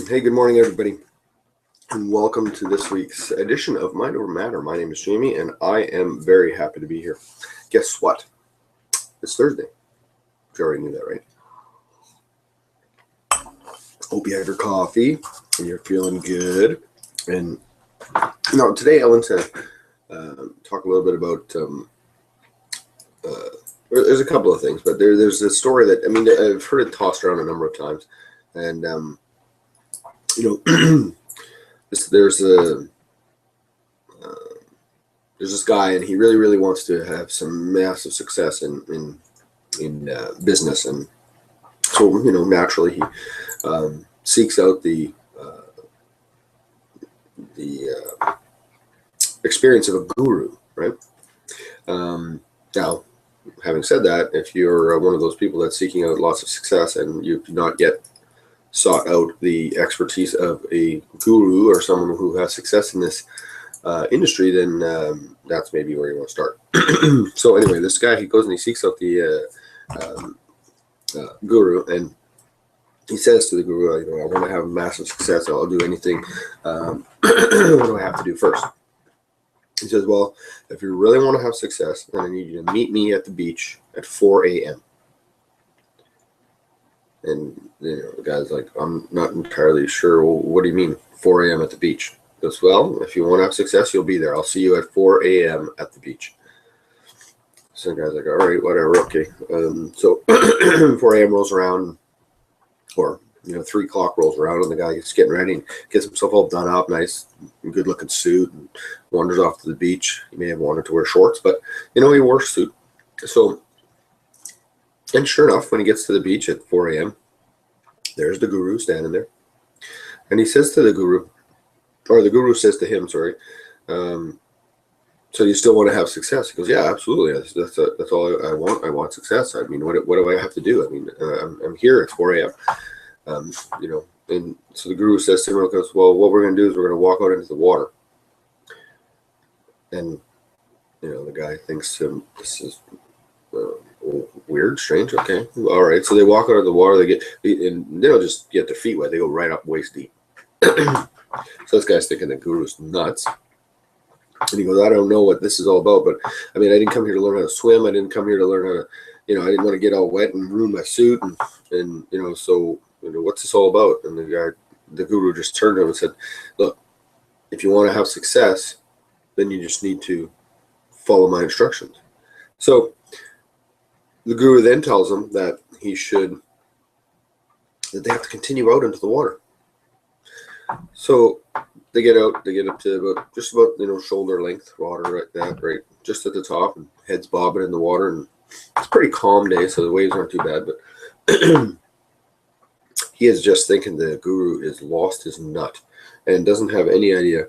Hey, good morning, everybody, and welcome to this week's edition of Mind Over Matter. My name is Jamie, and I am very happy to be here. Guess what? It's Thursday. You already knew that, right? Hope you had your coffee and you're feeling good. And today I want to talk a little bit about. There's a couple of things, but there's a story that I've heard it tossed around a number of times, and there's this guy, and he really wants to have some massive success in business, and so naturally he seeks out the experience of a guru, right? Now, having said that, if you're one of those people that's seeking out lots of success and you've not yet sought out the expertise of a guru or someone who has success in this industry, then that's maybe where you want to start. So anyway, this guy, he goes and he seeks out the guru, and he says to the guru, I want to have massive success. I'll do anything. What do I have to do first? He says, well, if you really want to have success, then I need you to meet me at the beach at 4 a.m. And the guy's like, I'm not entirely sure. Well, what do you mean 4 a.m. at the beach? He goes, well, if you want to have success, you'll be there. I'll see you at 4 a.m. at the beach. So the guy's like, all right, whatever, okay. So 4 a.m. rolls around, or 3 o'clock rolls around, and the guy gets getting ready and gets himself all done up, nice, good-looking suit, and wanders off to the beach. He may have wanted to wear shorts, but he wore a suit. So, and sure enough, when he gets to the beach at 4 a.m., there's the guru standing there, and he says to the guru, or the guru says to him, sorry, so you still want to have success? He goes, yeah, absolutely. That's all I want. I want success. I mean, what do I have to do? I mean, I'm here at 4 a.m. And so the guru says to him, goes, well, what we're going to do is we're going to walk out into the water. And, the guy thinks this is weird, strange. Okay. All right. So they walk out of the water, and they don't just get their feet wet. They go right up waist deep. So this guy's thinking the guru's nuts. And he goes, I don't know what this is all about, but I didn't come here to learn how to swim. I didn't come here to learn how to, I didn't want to get all wet and ruin my suit. And so, what's this all about? And the guru just turned to him and said, look, if you want to have success, then you just need to follow my instructions. So the guru then tells him that that they have to continue out into the water. So they get out, they get up to just about shoulder length water, right just at the top, and heads bobbing in the water, and it's a pretty calm day, so the waves aren't too bad, but he is just thinking the guru is lost his nut and doesn't have any idea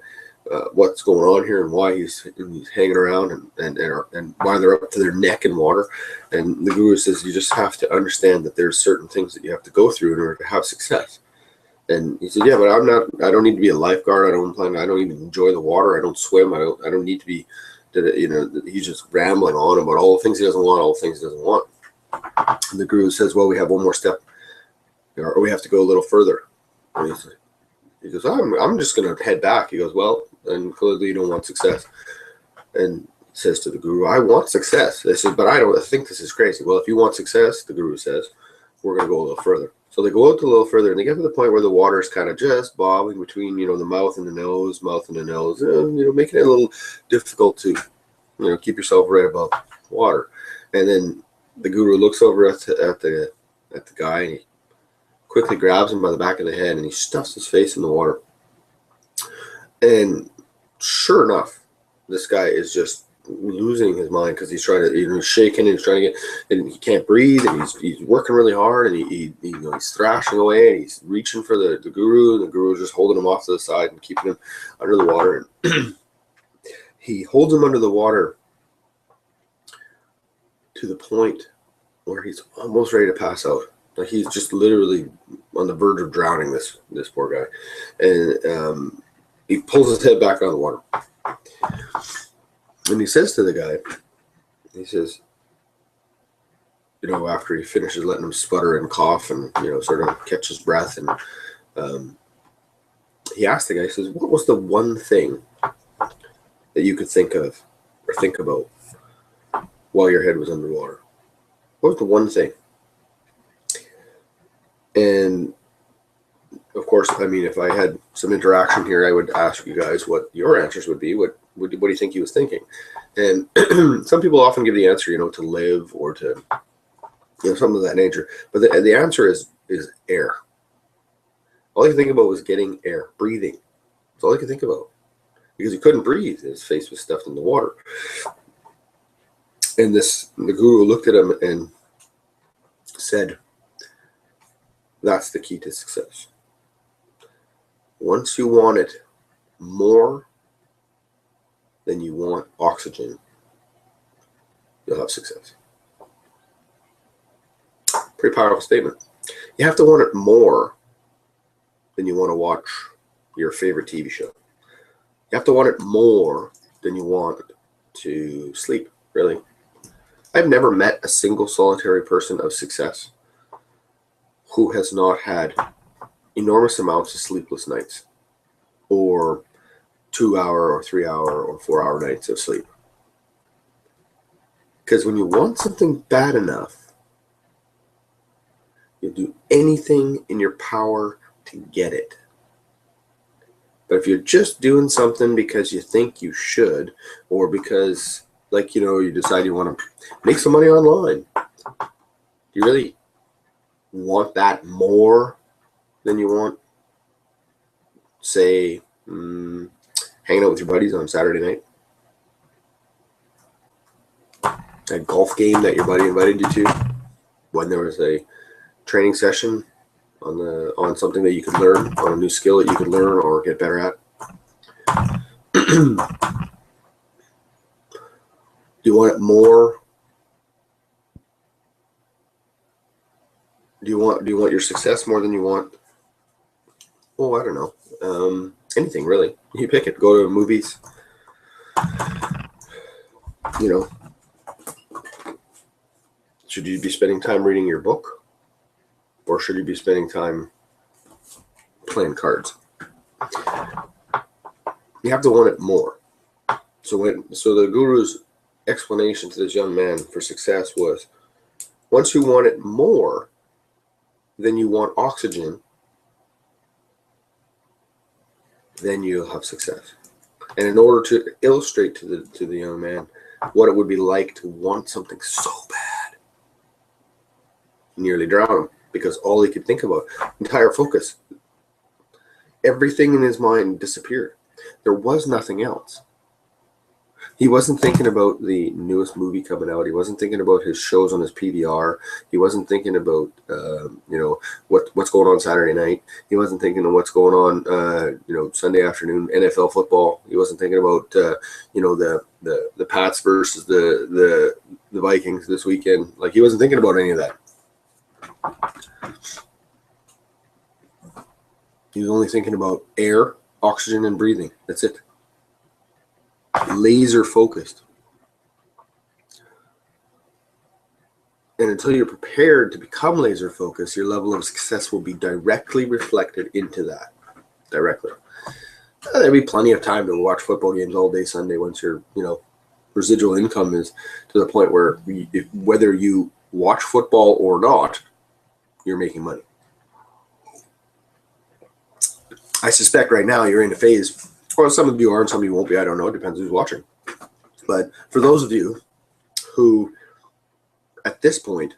what's going on here and why he's hanging around and why they're up to their neck in water. And the guru says you just have to understand that there's certain things that you have to go through in order to have success. And he said, yeah, but I don't need to be a lifeguard. I don't even enjoy the water. I don't swim. I don't need to be, he's just rambling on about all the things he doesn't want, all the things he doesn't want. And the guru says, well, we have one more step, or we have to go a little further. And he goes, I'm just going to head back. He goes, well, then clearly you don't want success. And he says to the guru, I want success. They said, but I think this is crazy. Well, if you want success, the guru says, we're going to go a little further. So they go out a little further, and they get to the point where the water is kind of just bobbing between, the mouth and the nose, making it a little difficult to, keep yourself right above water. And then the guru looks over at the guy, and he quickly grabs him by the back of the head, and he stuffs his face in the water. And sure enough, this guy is just losing his mind because he's trying to, he's shaking and he's trying to get, and he can't breathe, and he's working really hard, and he's thrashing away, and he's reaching for the guru, and the guru is just holding him off to the side and keeping him under the water. And he holds him under the water to the point where he's almost ready to pass out. Like he's just literally on the verge of drowning, this poor guy. And he pulls his head back out of the water. And he says to the guy, he says, after he finishes letting him sputter and cough and, sort of catch his breath. And he asked the guy, he says, what was the one thing that you could think of or think about while your head was underwater? What was the one thing? And of course, I mean, if I had some interaction here, I would ask you guys what your answers would be. What do you think he was thinking? And some people often give the answer, to live or to, something of that nature. But the answer is air. All he could think about was getting air, breathing. That's all he could think about. Because he couldn't breathe. His face was stuffed in the water. And the guru looked at him and said, that's the key to success. Once you want it more than you want oxygen, you'll have success. Pretty powerful statement. You have to want it more than you want to watch your favorite TV show. You have to want it more than you want to sleep, really. I've never met a single solitary person of success who has not had enormous amounts of sleepless nights or 2-hour or 3-hour or 4-hour nights of sleep. Because when you want something bad enough, you'll do anything in your power to get it. But if you're just doing something because you think you should, or because, you decide you want to make some money online, do you really want that more than you want, say, hanging out with your buddies on Saturday night? That golf game that your buddy invited you to when there was a training session on something that you could learn, on a new skill that you could learn or get better at. Do you want it more? Do you want your success more than you want? Oh, I don't know. Anything really. You pick it. Go to movies. Should you be spending time reading your book? Or should you be spending time playing cards? You have to want it more. So the guru's explanation to this young man for success was, once you want it more than you want oxygen, then you'll have success. And in order to illustrate to the young man what it would be like to want something so bad, he nearly drowned him. Because all he could think about, entire focus, everything in his mind disappeared. There was nothing else. He wasn't thinking about the newest movie coming out. He wasn't thinking about his shows on his PVR. He wasn't thinking about, what's going on Saturday night. He wasn't thinking of what's going on, Sunday afternoon, NFL football. He wasn't thinking about, the Pats versus the Vikings this weekend. He wasn't thinking about any of that. He was only thinking about air, oxygen, and breathing. That's it. Laser focused. And until you're prepared to become laser focused, your level of success will be directly reflected into that. Directly. There'll be plenty of time to watch football games all day Sunday once your, residual income is to the point where whether you watch football or not, you're making money. I suspect right now you're in a phase, or some of you are and some of you won't be, I don't know, it depends who's watching. But for those of you who at this point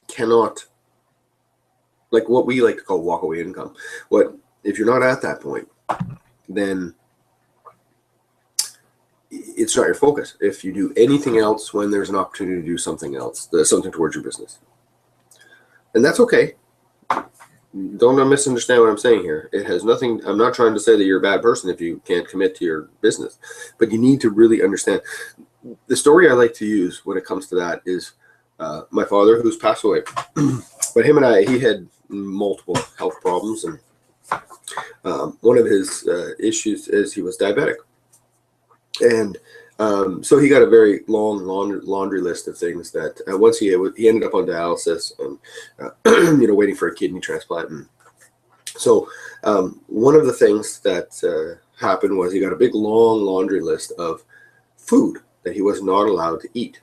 cannot, what we like to call walkaway income, if you're not at that point, then it's not your focus. If you do anything else when there's an opportunity to do something else, something towards your business. And that's okay. Don't misunderstand what I'm saying here. It has nothing, I'm not trying to say that you're a bad person if you can't commit to your business, but you need to really understand. The story I like to use when it comes to that is my father, who's passed away. But him and he had multiple health problems, and one of his issues is he was diabetic. And So he got a very long laundry list of things that once he ended up on dialysis and waiting for a kidney transplant. And so one of the things that happened was he got a big long laundry list of food that he was not allowed to eat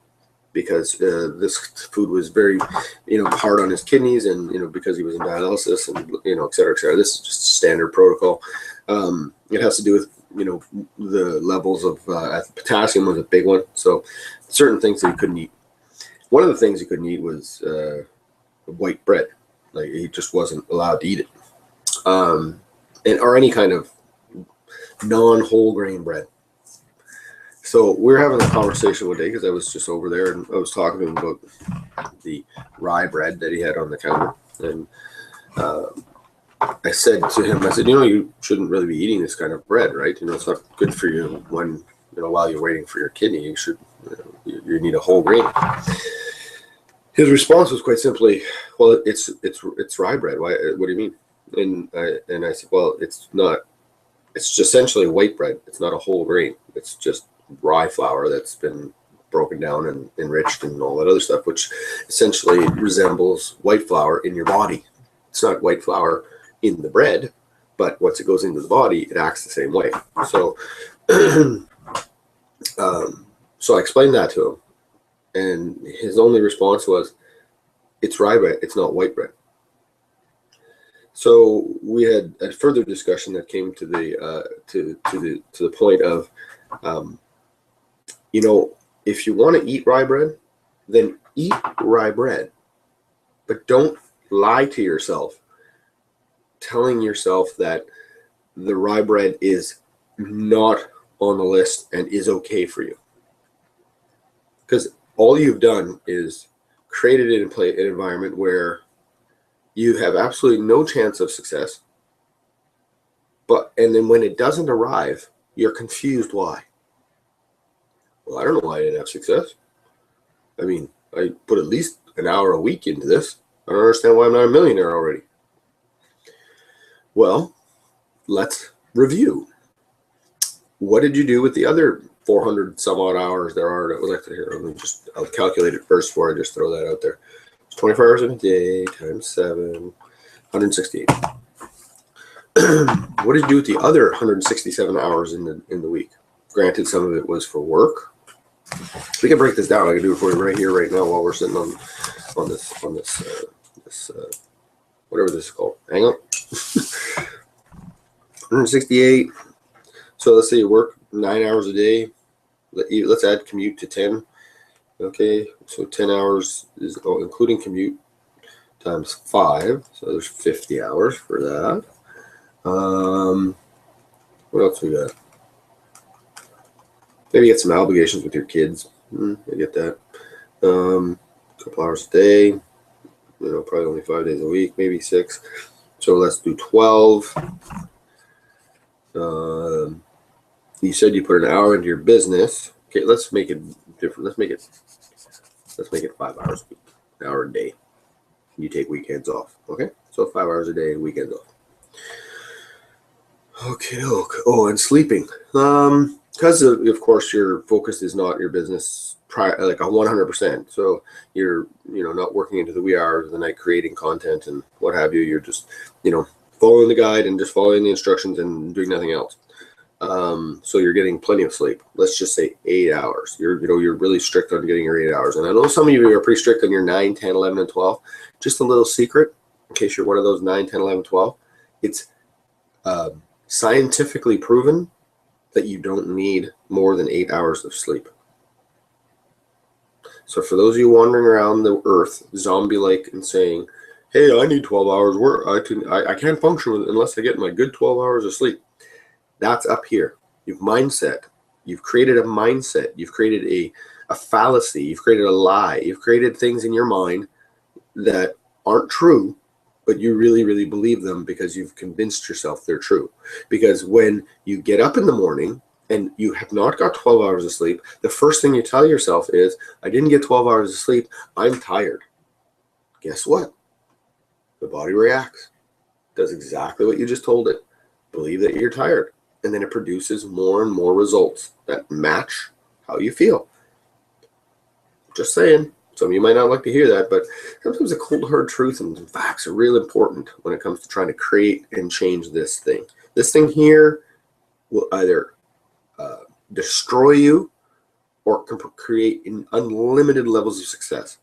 because this food was very hard on his kidneys, and because he was in dialysis and et cetera, et cetera. This is just standard protocol. It has to do with the levels of potassium was a big one. So certain things that he couldn't eat. One of the things he couldn't eat was white bread. Like he just wasn't allowed to eat it, or any kind of non-whole grain bread. So we were having a conversation one day because I was just over there and I was talking to him about the rye bread that he had on the counter, and I said to him, I said, you shouldn't really be eating this kind of bread, right? It's not good for you when, while you're waiting for your kidney. You should, you need a whole grain. His response was quite simply, well, it's rye bread. Why? What do you mean? And I said, well, it's not. It's just essentially white bread. It's not a whole grain. It's just rye flour that's been broken down and enriched and all that other stuff, which essentially resembles white flour in your body. It's not white flour in the bread, but once it goes into the body, it acts the same way. So, so I explained that to him, and his only response was, "It's rye bread. It's not white bread." So we had a further discussion that came to the point of, if you want to eat rye bread, then eat rye bread, but don't lie to yourself, telling yourself that the rye bread is not on the list and is okay for you. Because all you've done is created an environment where you have absolutely no chance of success. And then when it doesn't arrive, you're confused why. Well, I don't know why I didn't have success. I mean, I put at least an hour a week into this. I don't understand why I'm not a millionaire already. Well, let's review. What did you do with the other 400 some odd hours there are? I'll calculate it first before I just throw that out there. It's 24 hours in a day times 7, 168. What did you do with the other 167 hours in the week? Granted, some of it was for work. We can break this down. I can do it for you right here, right now, while we're sitting on this whatever this is called. Hang on. 168. So let's say you work 9 hours a day. Let's add commute to 10. Okay, so 10 hours is including commute times 5. So there's 50 hours for that. What else we got? Maybe get some obligations with your kids. I get that. A couple hours a day. Probably only 5 days a week, maybe 6. So let's do 12. You said you put an hour into your business. Okay, let's make it different. Let's make it 5 hours a week, an hour a day. You take weekends off. Okay, so 5 hours a day, weekends off. Okay. And sleeping. Because of course your focus is not your business like 100%. So you're not working into the wee hours of the night creating content and what have you. You're just following the guide and just following the instructions and doing nothing else. So you're getting plenty of sleep. Let's just say 8 hours. You're really strict on getting your 8 hours. And I know some of you are pretty strict on your 9, 10, 11, and 12. Just a little secret, in case you're one of those 9, 10, 11, 12. It's scientifically proven that you don't need more than 8 hours of sleep. So for those of you wandering around the earth, zombie-like, and saying, hey, I need 12 hours work. I can't function unless I get my good 12 hours of sleep. That's up here. You've mindset. You've created a mindset. You've created a fallacy. You've created a lie. You've created things in your mind that aren't true, but you really, really believe them because you've convinced yourself they're true. Because when you get up in the morning and you have not got 12 hours of sleep, the first thing you tell yourself is, I didn't get 12 hours of sleep. I'm tired. Guess what? The body reacts. Does exactly what you just told it. Believe that you're tired. And then it produces more and more results that match how you feel. Just saying. Some of you might not like to hear that, but sometimes the cold hard truth and some facts are real important when it comes to trying to create and change this thing. This thing here will either destroy you or can create unlimited levels of success.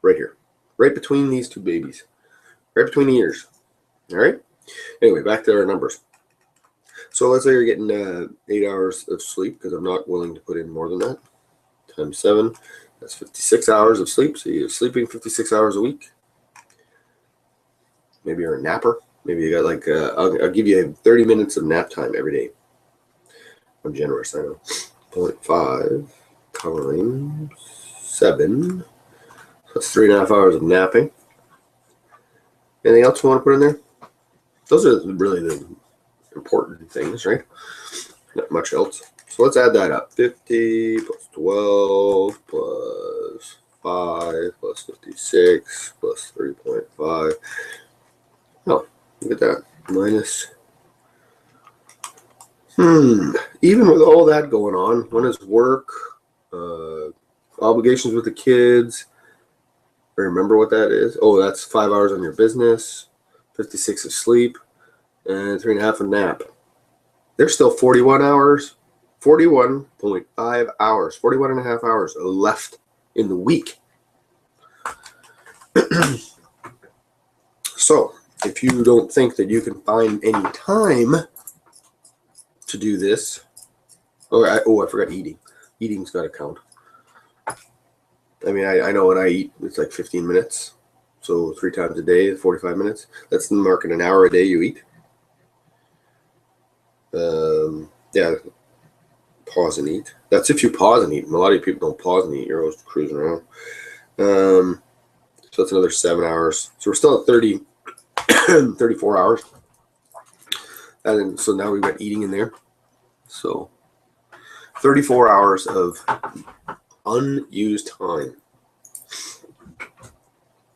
Right here. Right between these two babies. Right between the ears. All right? Anyway, back to our numbers. So let's say you're getting 8 hours of sleep, because I'm not willing to put in more than that. Times 7. That's 56 hours of sleep. So you're sleeping 56 hours a week. Maybe you're a napper. Maybe you got like, I'll give you 30 minutes of nap time every day. I'm generous, I know. 0.5 times 7. So that's 3.5 hours of napping. Anything else you want to put in there? Those are really the important things, right? Not much else. So let's add that up. 50 plus 12 plus 5 plus 56 plus 3.5. Oh, look at that. Minus. Even with all that going on, one is work, obligations with the kids. Remember what that is? Oh, that's 5 hours on your business, 56 of sleep, and 3.5 of nap. There's still 41 hours, 41.5 hours, 41.5 hours left in the week. So, if you don't think that you can find any time to do this, I forgot eating. Eating's got to count. I mean, I know when I eat, it's like 15 minutes. So 3 times a day, 45 minutes. That's marking an hour a day you eat. Yeah, pause and eat. That's if you pause and eat. A lot of people don't pause and eat. You're always cruising around. So that's another 7 hours. So we're still at 34 hours. And then, so now we've got eating in there. So 34 hours of unused time.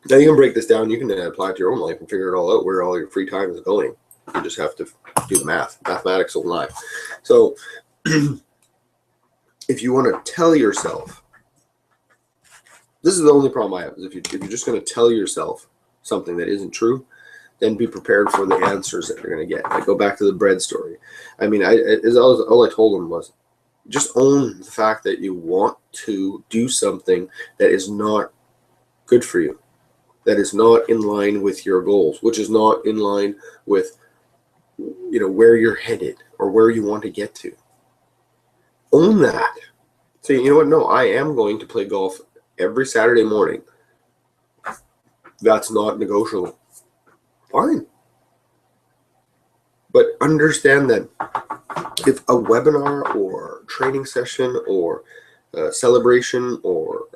Now you can break this down. You can apply it to your own life and figure it all out, where all your free time is going. You just have to do the math. Mathematics don't lie. So if you want to tell yourself, this is the only problem I have, is if you're just going to tell yourself something that isn't true, then be prepared for the answers that you're going to get. I go back to the bread story. I mean, all I told him was, just own the fact that you want to do something that is not good for you, that is not in line with your goals, which is not in line with, where you're headed or where you want to get to. Own that. Say, you know what? No, I am going to play golf every Saturday morning. That's not negotiable. Fine. But understand that if a webinar or training session or celebration or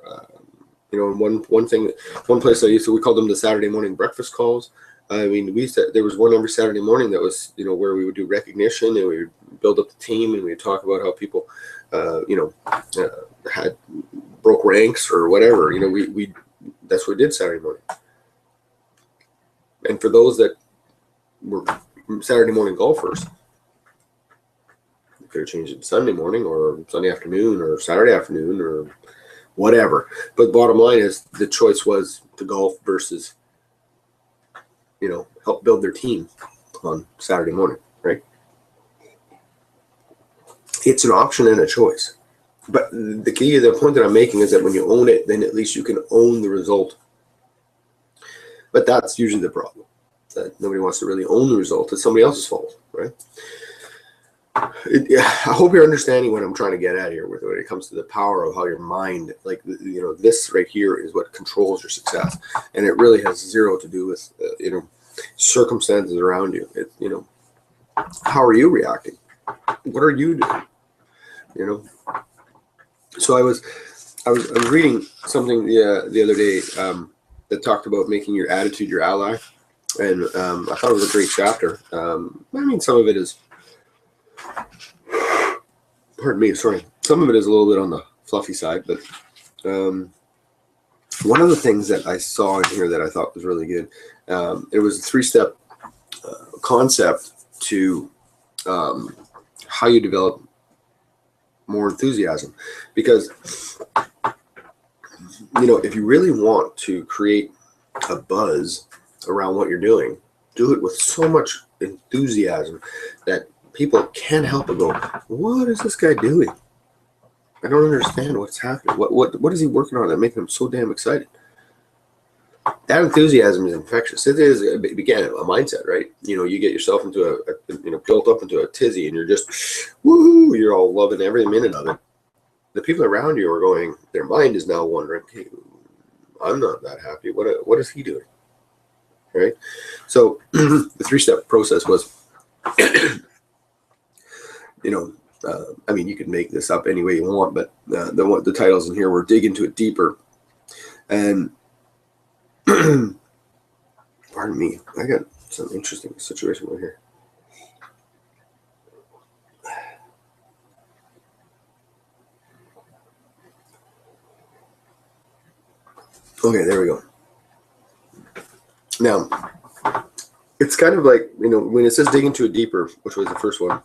one place I used to, we called them the Saturday morning breakfast calls. I mean, there was one every Saturday morning that was, where we would do recognition and we would build up the team and we'd talk about how people, had broke ranks or whatever. We that's what we did Saturday morning. And for those that were Saturday morning golfers, you could have changed it to Sunday morning or Sunday afternoon or Saturday afternoon or whatever. But bottom line is, the choice was to golf versus, help build their team on Saturday morning, right? It's an option and a choice. But the point that I'm making is that when you own it, then at least you can own the result. But that's usually the problem, that nobody wants to really own the result. It's somebody else's fault, right? I hope you're understanding what I'm trying to get at here when it comes to the power of how your mind, this right here is what controls your success. And it really has zero to do with, circumstances around you. How are you reacting? What are you doing? So I was reading something the other day that talked about making your attitude your ally, and I thought it was a great chapter. I mean, some of it is, pardon me, sorry, some of it is a little bit on the fluffy side, but one of the things that I saw in here that I thought was really good, it was a 3-step concept to how you develop more enthusiasm. Because, you know, if you really want to create a buzz around what you're doing, do it with so much enthusiasm that people can't help but go, what is this guy doing? I don't understand what's happening. What is he working on that making him so damn excited? That enthusiasm is infectious. It is, again, a mindset, right? You know, you get yourself into built up into a tizzy, and you're just, woohoo, you're all loving every minute of it. The people around you are going, their mind is now wondering, hey, I'm not that happy. What is he doing? Right? So the 3-step process was, you know, I mean, you can make this up any way you want, but the titles in here were dig into it deeper. And pardon me, I got some interesting situation right here. Okay, there we go. Now, it's kind of like, you know, when it says dig into it deeper, which was the first one,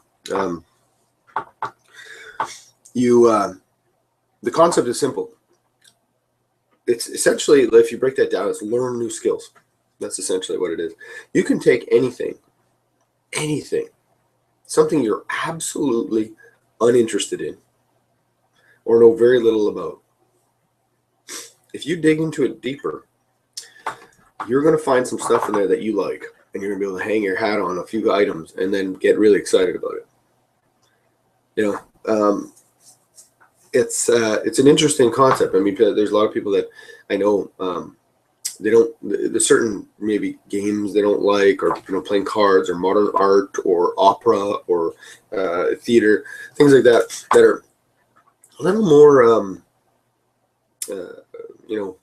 the concept is simple. It's essentially, if you break that down, it's learn new skills. That's essentially what it is. You can take anything, something you're absolutely uninterested in or know very little about. If you dig into it deeper, you're going to find some stuff in there that you like, and you're going to be able to hang your hat on a few items and then get really excited about it. You know, it's an interesting concept. I mean, there's a lot of people that I know, there's certain maybe games they don't like, or, you know, playing cards or modern art or opera or theater, things like that, that are a little more, you know,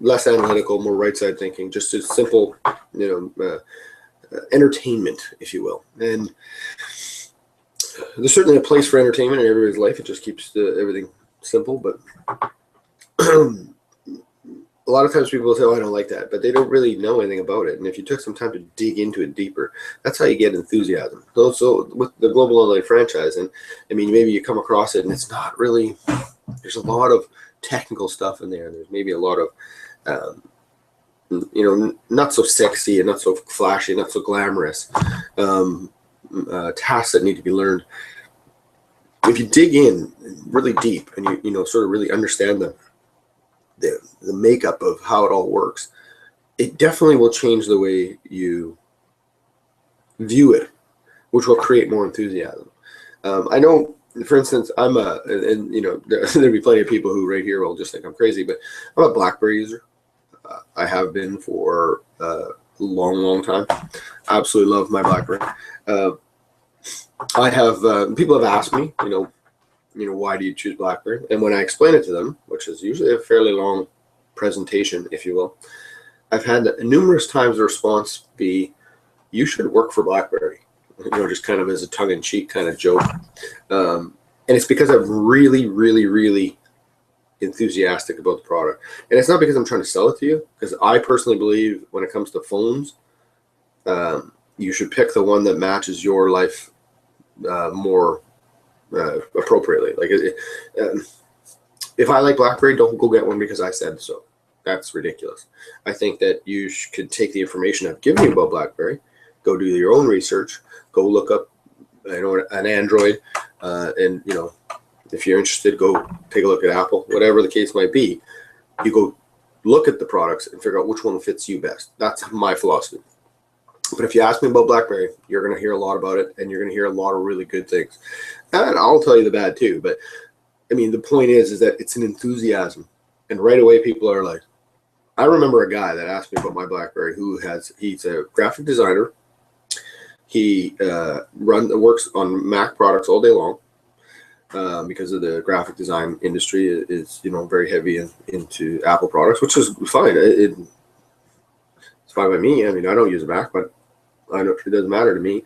less analytical, more right side thinking, just a simple, you know, entertainment, if you will. And there's certainly a place for entertainment in everybody's life. It just keeps everything simple. But a lot of times people say, oh, I don't like that, but they don't really know anything about it. And if you took some time to dig into it deeper, that's how you get enthusiasm. So with the global online franchise, and I mean, maybe you come across it and it's not really, there's a lot of technical stuff in there. There's maybe a lot of, you know, not so sexy and not so flashy, not so glamorous tasks that need to be learned. If you dig in really deep and you know, sort of really understand the makeup of how it all works, it definitely will change the way you view it, which will create more enthusiasm. I know, for instance, and you know, there'll be plenty of people who right here will just think I'm crazy, but I'm a BlackBerry user. I have been for a long time. Absolutely love my BlackBerry. I have people have asked me, you know, why do you choose BlackBerry? And when I explain it to them, which is usually a fairly long presentation, if you will, I've had numerous times the response be, "You should work for BlackBerry," you know, just kind of as a tongue-in-cheek kind of joke. And it's because I'm really enthusiastic about the product, and it's not because I'm trying to sell it to you. Because I personally believe when it comes to phones, you should pick the one that matches your life more appropriately. Like, if I like BlackBerry, don't go get one because I said so. That's ridiculous. I think that you could take the information I've given you about BlackBerry, go do your own research, go look up, you know, an Android, and, you know, if you're interested, go take a look at Apple, whatever the case might be. You go look at the products and figure out which one fits you best. That's my philosophy. But if you ask me about BlackBerry, you're going to hear a lot about it, and you're going to hear a lot of really good things. And I'll tell you the bad too. But I mean, the point is that it's an enthusiasm, and right away people are like, I remember a guy that asked me about my BlackBerry he's a graphic designer. He works on Mac products all day long. Because of the graphic design industry is, you know, very heavy into Apple products, which is fine. It's fine by me. I mean, I don't use a Mac, but I know it doesn't matter to me.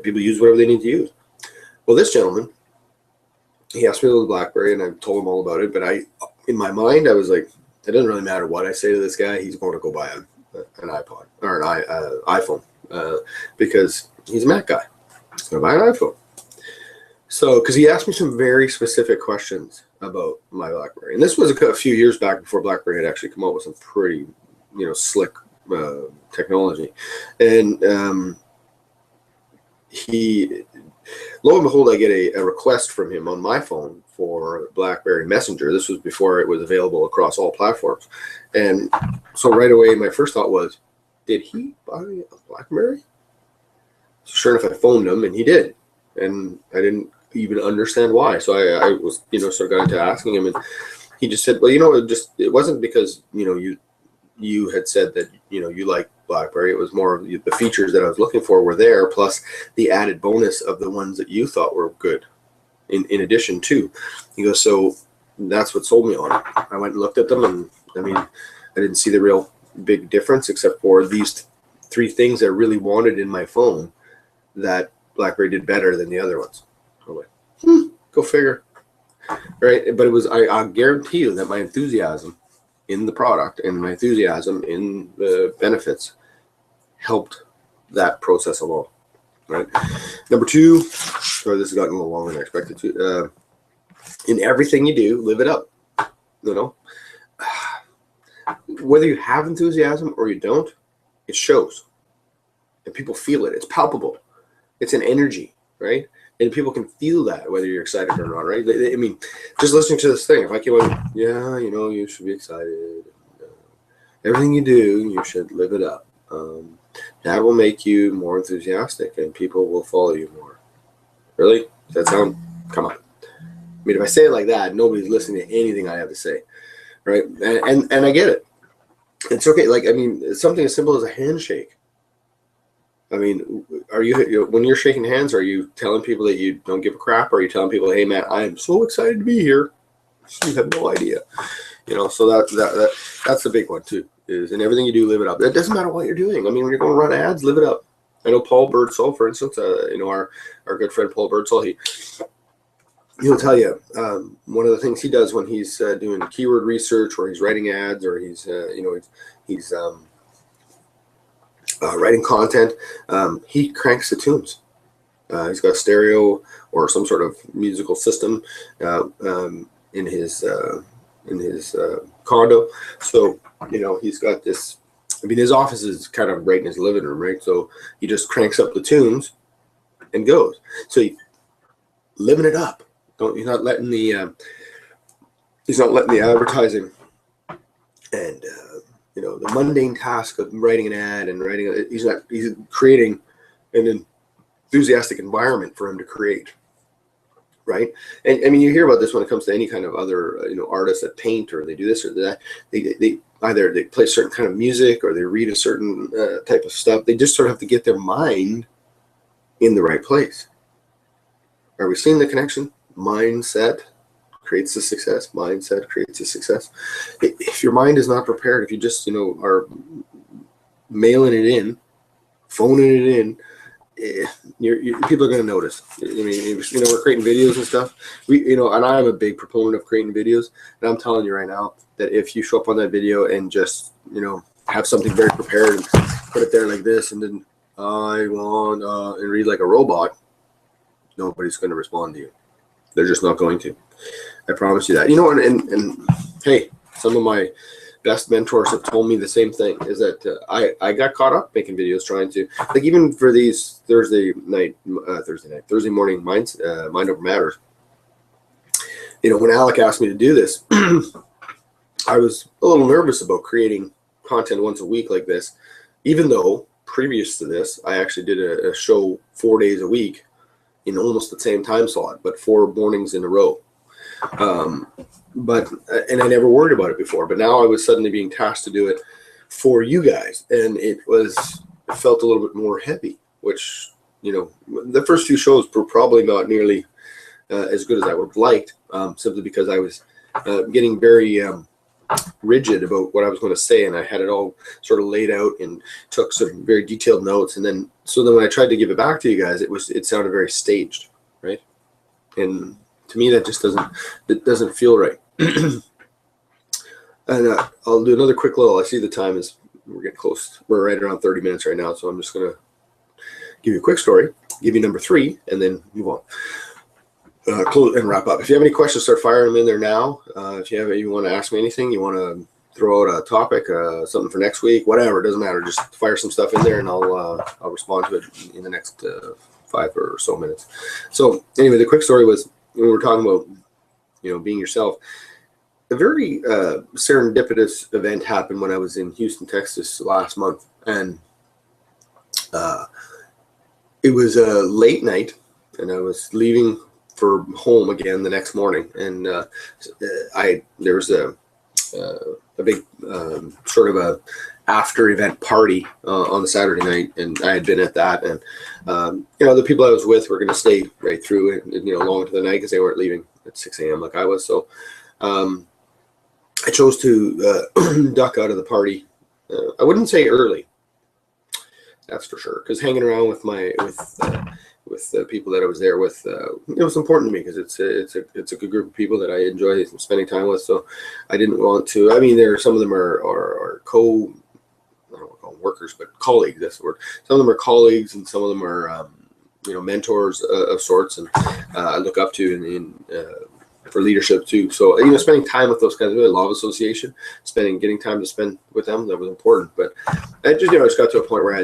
People use whatever they need to use. Well, this gentleman, he asked me about the BlackBerry, and I told him all about it. But in my mind, I was like, it doesn't really matter what I say to this guy. He's going to go buy an iPod or an iPhone because he's a Mac guy. He's going to buy an iPhone. So, because he asked me some very specific questions about my BlackBerry, and this was a few years back before BlackBerry had actually come out with some pretty, slick technology, and he, lo and behold, I get a request from him on my phone for BlackBerry Messenger. This was before it was available across all platforms, and so right away my first thought was, did he buy a BlackBerry? So sure enough, I phoned him, and he did, and I didn't even understand why. So I was, sort of got into asking him, and he just said, well, it wasn't because, you had said that, you like BlackBerry. It was more of the features that I was looking for were there, plus the added bonus of the ones that you thought were good in addition to. He goes, so that's what sold me on it. I went and looked at them, and I mean, I didn't see the real big difference except for these three things I really wanted in my phone that BlackBerry did better than the other ones. I'm like, go figure, right? But it was, I guarantee you that my enthusiasm in the product and my enthusiasm in the benefits helped that process along, right? Number two, sorry, this has gotten a little longer than I expected to. In everything you do, live it up. Whether you have enthusiasm or you don't, it shows, and people feel it. It's palpable. It's an energy, right? And people can feel that whether you're excited or not, right? I mean, just listening to this thing, if I came on, yeah, you should be excited. Everything you do, you should live it up. That will make you more enthusiastic, and people will follow you more. Really? Does that sound? Come on. I mean, if I say it like that, nobody's listening to anything I have to say, right? And I get it. It's okay. Like, I mean, something as simple as a handshake. I mean, are you, when you're shaking hands, are you telling people that you don't give a crap? Or are you telling people, hey, man, I am so excited to be here? You have no idea. So that's the big one, too, is in everything you do, live it up. It doesn't matter what you're doing. I mean, when you're going to run ads, live it up. I know Paul Birdsall, for instance, our good friend Paul Birdsall, he'll tell you one of the things he does when he's doing keyword research, or he's writing ads, or he's writing content, he cranks the tunes. He's got stereo or some sort of musical system in his condo. So he's got this. I mean, his office is kind of right in his living room, right? So he just cranks up the tunes and goes. So he living it up. He's not letting the advertising and the mundane task of writing an ad and he's creating an enthusiastic environment for him to create, right? And I mean, you hear about this when it comes to any kind of other artists that paint, or they do this or that. They either they play a certain kind of music, or they read a certain type of stuff. They just sort of have to get their mind in the right place. Are we seeing the connection? Mindset creates the success. Mindset creates the success. If your mind is not prepared, if you just are mailing it in, phoning it in, people are going to notice. I mean, we're creating videos and stuff. And I'm a big proponent of creating videos. And I'm telling you right now that if you show up on that video and just have something very prepared and put it there like this, and then I want and read like a robot, nobody's going to respond to you. They're just not going to. I promise you that. And hey, some of my best mentors have told me the same thing, is that I got caught up making videos, trying to, like, even for these Thursday morning Mind Over Matters. When Alec asked me to do this, I was a little nervous about creating content once a week like this, even though previous to this, I actually did a show 4 days a week in almost the same time slot, but 4 mornings in a row. And I never worried about it before, but now I was suddenly being tasked to do it for you guys, and it felt a little bit more heavy, which, the first few shows were probably not nearly as good as I would have liked, simply because I was getting very rigid about what I was going to say, and I had it all sort of laid out and took some very detailed notes, and then when I tried to give it back to you guys, it sounded very staged, right? And to me, that just doesn't feel right. And I'll do another quick little. I see the time is, we're getting close. We're right around 30 minutes right now, so I'm just gonna give you a quick story, give you number 3, and then move on. close and wrap up. If you have any questions, start firing them in there now. If you want to ask me anything, you want to throw out a topic, something for next week, whatever, it doesn't matter. Just fire some stuff in there, and I'll respond to it in the next 5 or so minutes. So anyway, the quick story was, when we were talking about being yourself. A very serendipitous event happened when I was in Houston, Texas last month, and it was a late night, and I was leaving for home again the next morning, and there was a big sort of a after event party on the Saturday night, and I had been at that, and the people I was with were going to stay right through it, long into the night, because they weren't leaving at 6 a.m. like I was. So I chose to duck out of the party. I wouldn't say early, that's for sure, because hanging around with the people that I was there with, it was important to me, because it's a good group of people that I enjoy spending time with. So I didn't want to. I mean, some of them are I don't want to call them workers, but colleagues. That's the word. Some of them are colleagues, and some of them are mentors of sorts, and I look up to for leadership too. So spending time with those guys, law of association, getting time to spend with them, that was important. But I just got to a point where I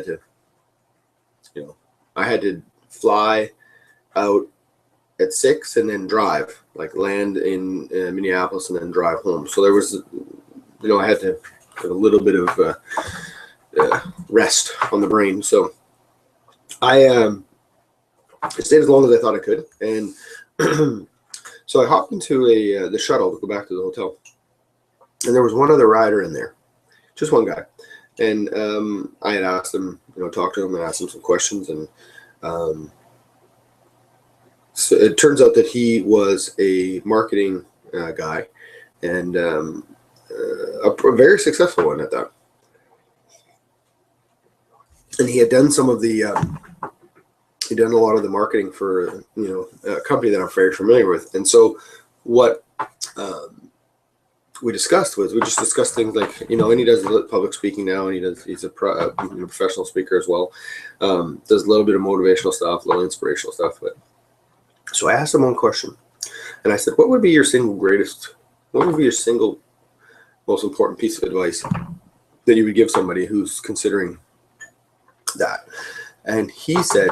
had to fly out at 6 and then drive, like land in Minneapolis and then drive home. So there was, I had to have a little bit of rest on the brain. So I stayed as long as I thought I could, and so I hopped into the shuttle to go back to the hotel, and there was one other rider in there, just one guy, and I had asked him, talked to him and asked him some questions, and so it turns out that he was a marketing guy, and a very successful one at that, and he had done some of the he'd done a lot of the marketing for a company that I'm very familiar with. And so what we discussed was, we just discussed things like, and he does public speaking now, and he's a professional speaker as well. Does a little bit of motivational stuff, a little inspirational stuff. But so I asked him one question, and I said, what would be your single most important piece of advice that you would give somebody who's considering that? And he said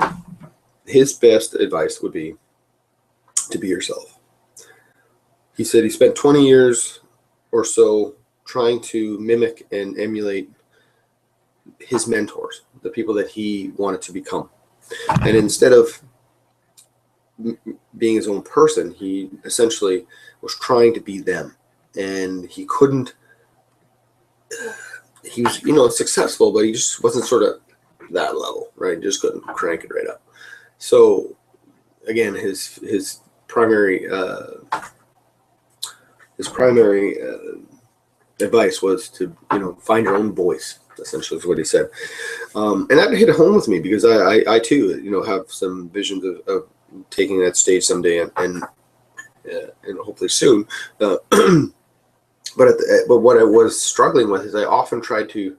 his best advice would be to be yourself. He said he spent 20 years or so trying to mimic and emulate his mentors, the people that he wanted to become. And instead of being his own person, he essentially was trying to be them. And he couldn't, he was, successful, but he just wasn't sort of that level, right? Just couldn't crank it right up. So again, his primary advice was to find your own voice, essentially is what he said, and that hit home with me, because I too have some visions of taking that stage someday, and hopefully soon. But what I was struggling with is I often tried to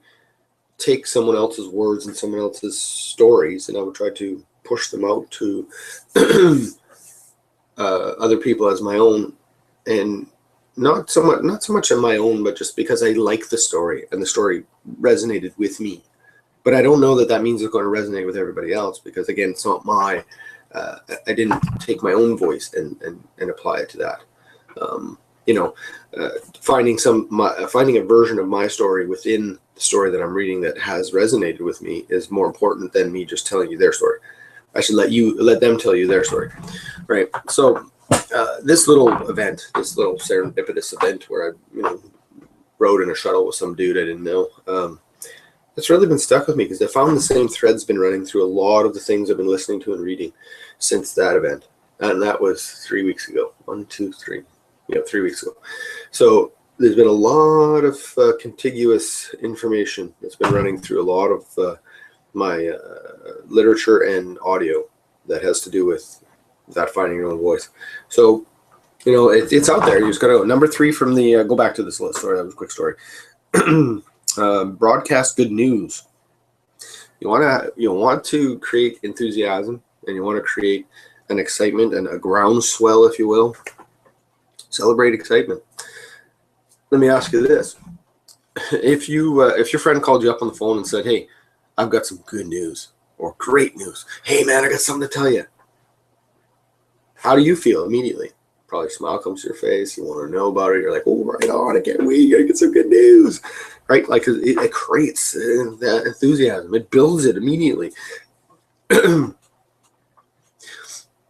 take someone else's words and someone else's stories, and I would try to push them out to other people as my own, and not so much on my own, but just because I like the story and the story resonated with me. But I don't know that means it's going to resonate with everybody else, because again, it's not my. I didn't take my own voice and apply it to that. Finding a version of my story within the story that I'm reading that has resonated with me is more important than me just telling you their story. I should let them tell you their story, right? So this little serendipitous event where I rode in a shuttle with some dude I didn't know, it's really been stuck with me, because I found the same thread's been running through a lot of the things I've been listening to and reading since that event, and that was 3 weeks ago. 3 weeks ago. So there's been a lot of contiguous information that's been running through a lot of my literature and audio that has to do with that finding your own voice. So, it's out there. You just got to go. Number 3 from the, go back to this little story. That was a quick story. Broadcast good news. You want to create enthusiasm, and you want to create an excitement and a groundswell, if you will. Celebrate excitement. Let me ask you this. If your friend called you up on the phone and said, hey, I've got some good news or great news. Hey, man, I got something to tell you. How do you feel immediately? Probably a smile comes to your face. You want to know about it. You're like, oh, right on. I can't wait. You got to get some good news. Right? Like it creates that enthusiasm. It builds it immediately. There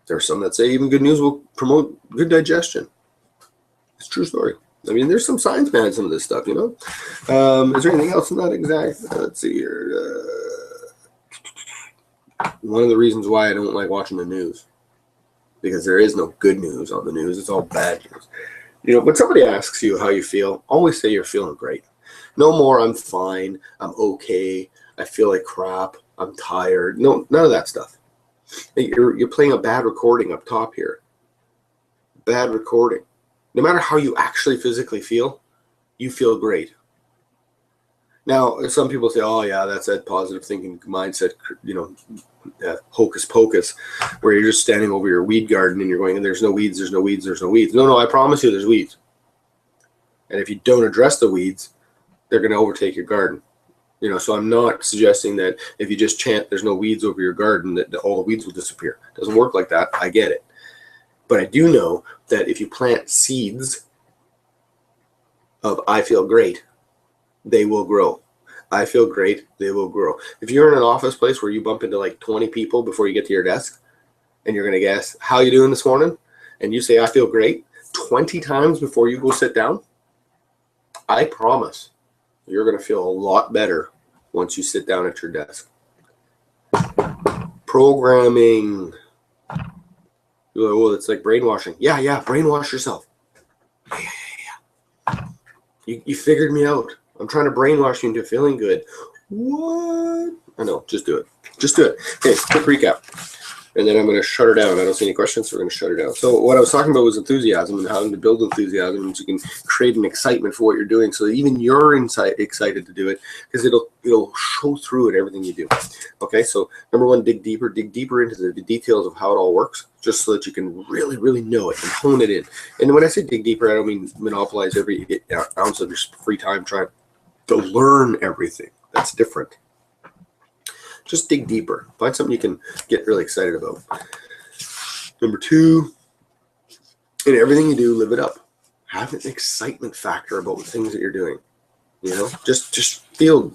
are some that say even good news will promote good digestion. It's a true story. I mean, there's some science behind some of this stuff, you know. Is there anything else in that exact? Let's see here. One of the reasons why I don't like watching the news, because there is no good news on the news. It's all bad news. You know, when somebody asks you how you feel, always say you're feeling great. No more, I'm fine, I'm okay, I feel like crap, I'm tired. No, none of that stuff. You're playing a bad recording up top here. Bad recording. No matter how you actually physically feel, you feel great. Now, some people say, oh, yeah, that's that positive thinking mindset, you know, hocus pocus, where you're just standing over your weed garden and you're going, there's no weeds, there's no weeds, there's no weeds. No, I promise you there's weeds. And if you don't address the weeds, they're going to overtake your garden. You know, so I'm not suggesting that if you just chant there's no weeds over your garden, that all the weeds will disappear. It doesn't work like that. I get it. But I do know that if you plant seeds of I feel great, they will grow. I feel great, they will grow. If you're in an office place where you bump into like 20 people before you get to your desk, and you're going to guess, how you doing this morning? And you say, I feel great, 20 times before you go sit down, I promise you're going to feel a lot better once you sit down at your desk. Programming. You're like, well, it's like brainwashing. Yeah, brainwash yourself. Yeah. You figured me out. I'm trying to brainwash you into feeling good. What? I know, just do it. Just do it. Okay, quick recap. And then I'm going to shut her down. I don't see any questions, so we're going to shut her down. So what I was talking about was enthusiasm and how to build enthusiasm, and so you can create an excitement for what you're doing, so that even you're excited to do it, because it'll show through in everything you do. Okay, so number one, dig deeper into the details of how it all works, just so that you can really, really know it and hone it in. And when I say dig deeper, I don't mean monopolize every ounce of your free time trying to learn everything. That's different. Just dig deeper. Find something you can get really excited about. Number two, in everything you do, live it up. Have an excitement factor about the things that you're doing. You know, just feel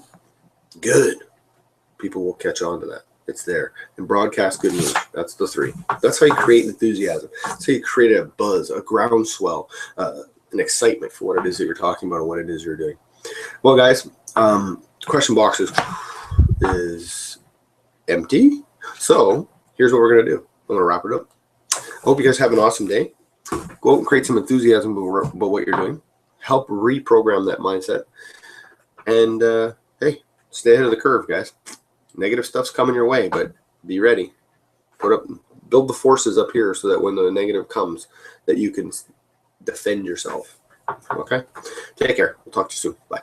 good. People will catch on to that. It's there. And broadcast good news. That's the three. That's how you create enthusiasm. That's how you create a buzz, a groundswell, an excitement for what it is that you're talking about and what it is you're doing. Well, guys, question box is empty. So here's what we're going to do. I'm going to wrap it up. I hope you guys have an awesome day. Go out and create some enthusiasm about what you're doing. Help reprogram that mindset. And hey, stay ahead of the curve, guys. Negative stuff's coming your way, but be ready. Build the forces up here so that when the negative comes, that you can defend yourself. Okay? Take care. We'll talk to you soon. Bye.